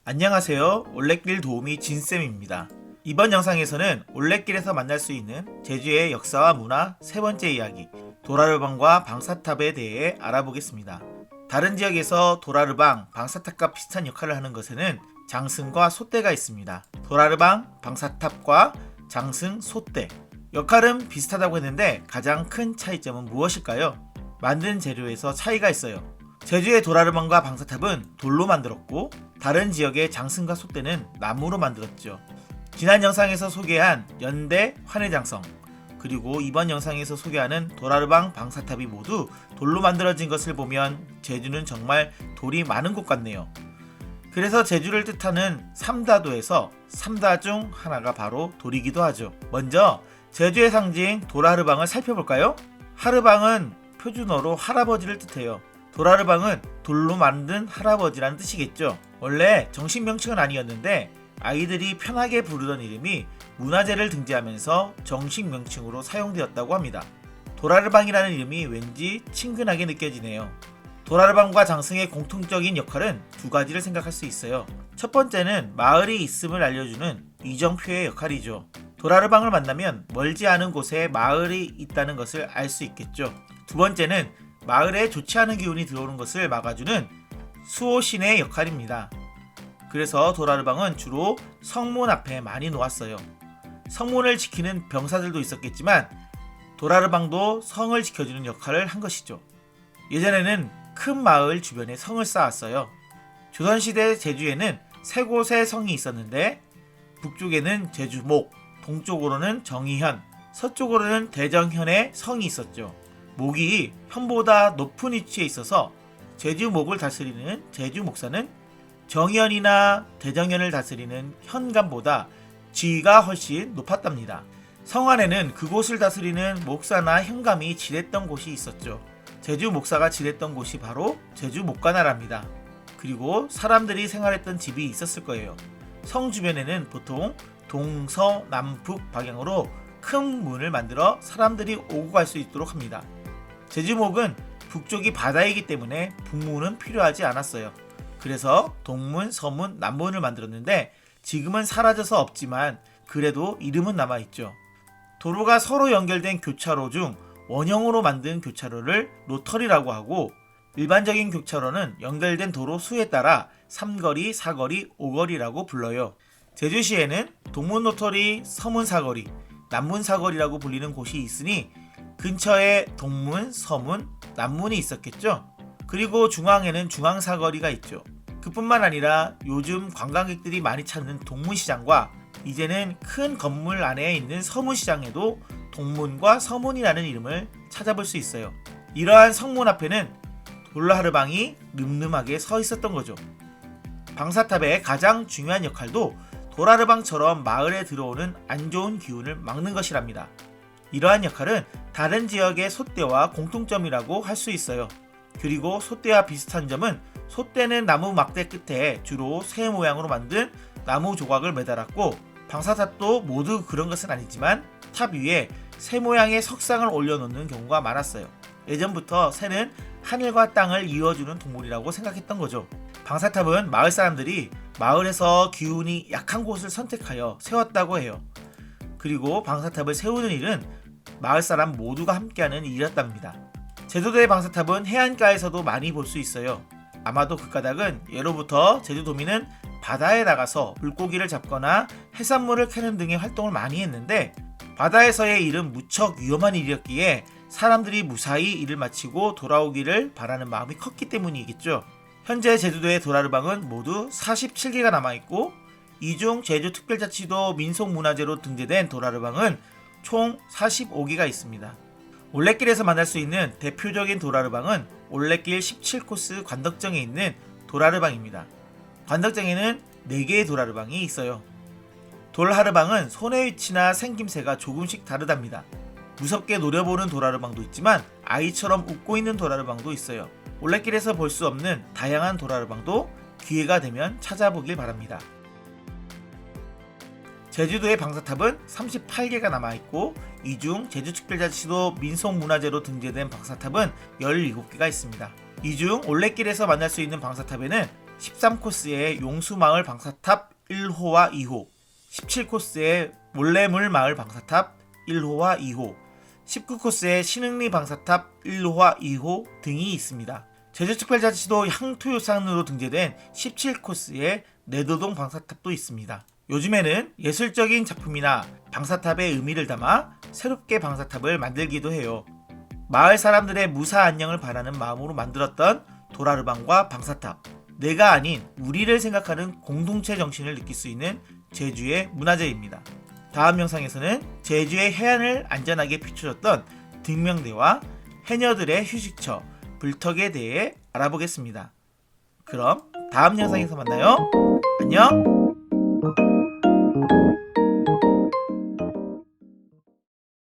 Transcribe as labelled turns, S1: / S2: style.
S1: 안녕하세요. 올레길 도우미 진쌤입니다. 이번 영상에서는 올레길에서 만날 수 있는 제주의 역사와 문화 세 번째 이야기, 도라르방과 방사탑에 대해 알아보겠습니다. 다른 지역에서 도라르방, 방사탑과 비슷한 역할을 하는 것에는 장승과 솥대가 있습니다. 도라르방, 방사탑과 장승, 솥대. 역할은 비슷하다고 했는데 가장 큰 차이점은 무엇일까요? 만든 재료에서 차이가 있어요. 제주의 도라르방과 방사탑은 돌로 만들었고 다른 지역의 장승과 솥대는 나무로 만들었죠. 지난 영상에서 소개한 연대 환해장성 그리고 이번 영상에서 소개하는 도라르방 방사탑이 모두 돌로 만들어진 것을 보면 제주는 정말 돌이 많은 곳 같네요. 그래서 제주를 뜻하는 삼다도에서 삼다 중 하나가 바로 돌이기도 하죠. 먼저 제주의 상징 도라르방을 살펴볼까요? 하르방은 표준어로 할아버지를 뜻해요. 도라르방은 돌로 만든 할아버지라는 뜻이겠죠. 원래 정식 명칭은 아니었는데 아이들이 편하게 부르던 이름이 문화재를 등재하면서 정식 명칭으로 사용되었다고 합니다. 도라르방이라는 이름이 왠지 친근하게 느껴지네요. 도라르방과 장승의 공통적인 역할은 두 가지를 생각할 수 있어요. 첫 번째는 마을이 있음을 알려주는 이정표의 역할이죠. 도라르방을 만나면 멀지 않은 곳에 마을이 있다는 것을 알 수 있겠죠. 두 번째는 마을에 좋지 않은 기운이 들어오는 것을 막아주는 수호신의 역할입니다. 그래서 도라르방은 주로 성문 앞에 많이 놓았어요. 성문을 지키는 병사들도 있었겠지만 도라르방도 성을 지켜주는 역할을 한 것이죠. 예전에는 큰 마을 주변에 성을 쌓았어요. 조선시대 제주에는 세 곳의 성이 있었는데 북쪽에는 제주목, 동쪽으로는 정의현, 서쪽으로는 대정현의 성이 있었죠. 목이 현보다 높은 위치에 있어서 제주목을 다스리는 제주목사는 정현이나 대정현을 다스리는 현감보다 지위가 훨씬 높았답니다. 성 안에는 그곳을 다스리는 목사나 현감이 지냈던 곳이 있었죠. 제주목사가 지냈던 곳이 바로 제주목관하랍니다. 그리고 사람들이 생활했던 집이 있었을 거예요. 성 주변에는 보통 동서남북 방향으로 큰 문을 만들어 사람들이 오고 갈 수 있도록 합니다. 제주목은 북쪽이 바다이기 때문에 북문은 필요하지 않았어요. 그래서 동문, 서문, 남문을 만들었는데 지금은 사라져서 없지만 그래도 이름은 남아있죠. 도로가 서로 연결된 교차로 중 원형으로 만든 교차로를 로터리라고 하고 일반적인 교차로는 연결된 도로 수에 따라 3거리, 4거리, 5거리라고 불러요. 제주시에는 동문 로터리, 서문 사거리, 남문 사거리라고 불리는 곳이 있으니 근처에 동문, 서문, 남문이 있었겠죠. 그리고 중앙에는 중앙사거리가 있죠. 그뿐만 아니라 요즘 관광객들이 많이 찾는 동문시장과 이제는 큰 건물 안에 있는 서문시장에도 동문과 서문이라는 이름을 찾아볼 수 있어요. 이러한 성문 앞에는 도라르방이 늠름하게 서 있었던 거죠. 방사탑의 가장 중요한 역할도 도라르방처럼 마을에 들어오는 안 좋은 기운을 막는 것이랍니다. 이러한 역할은 다른 지역의 솥대와 공통점이라고 할 수 있어요. 그리고 솥대와 비슷한 점은 솥대는 나무 막대 끝에 주로 새 모양으로 만든 나무 조각을 매달았고 방사탑도 모두 그런 것은 아니지만 탑 위에 새 모양의 석상을 올려놓는 경우가 많았어요. 예전부터 새는 하늘과 땅을 이어주는 동물이라고 생각했던 거죠. 방사탑은 마을 사람들이 마을에서 기운이 약한 곳을 선택하여 세웠다고 해요. 그리고 방사탑을 세우는 일은 마을 사람 모두가 함께하는 일이었답니다. 제주도의 방사탑은 해안가에서도 많이 볼 수 있어요. 아마도 그 까닭은 예로부터 제주도민은 바다에 나가서 물고기를 잡거나 해산물을 캐는 등의 활동을 많이 했는데 바다에서의 일은 무척 위험한 일이었기에 사람들이 무사히 일을 마치고 돌아오기를 바라는 마음이 컸기 때문이겠죠. 현재 제주도의 도라르방은 모두 47개가 남아있고 이 중 제주특별자치도 민속문화재로 등재된 도라르방은 총 45개가 있습니다. 올레길에서 만날 수 있는 대표적인 도라르방은 올레길 17코스 관덕정에 있는 도라르방입니다. 관덕정에는 4개의 도라르방이 있어요. 돌하르방은 손의 위치나 생김새가 조금씩 다르답니다. 무섭게 노려보는 도라르방도 있지만 아이처럼 웃고 있는 도라르방도 있어요. 올레길에서 볼 수 없는 다양한 도라르방도 기회가 되면 찾아보길 바랍니다. 제주도의 방사탑은 38개가 남아있고 이 중 제주특별자치도 민속문화재로 등재된 방사탑은 17개가 있습니다. 이 중 올레길에서 만날 수 있는 방사탑에는 13코스의 용수마을 방사탑 1호와 2호, 17코스의 몰래물 마을 방사탑 1호와 2호, 19코스의 신흥리 방사탑 1호와 2호 등이 있습니다. 제주특별자치도 향토유산으로 등재된 17코스의 내도동 방사탑도 있습니다. 요즘에는 예술적인 작품이나 방사탑의 의미를 담아 새롭게 방사탑을 만들기도 해요. 마을 사람들의 무사 안녕을 바라는 마음으로 만들었던 도라르방과 방사탑, 내가 아닌 우리를 생각하는 공동체 정신을 느낄 수 있는 제주의 문화재입니다. 다음 영상에서는 제주의 해안을 안전하게 비춰줬던 등명대와 해녀들의 휴식처 불턱에 대해 알아보겠습니다. 그럼 다음 영상에서 만나요. 안녕.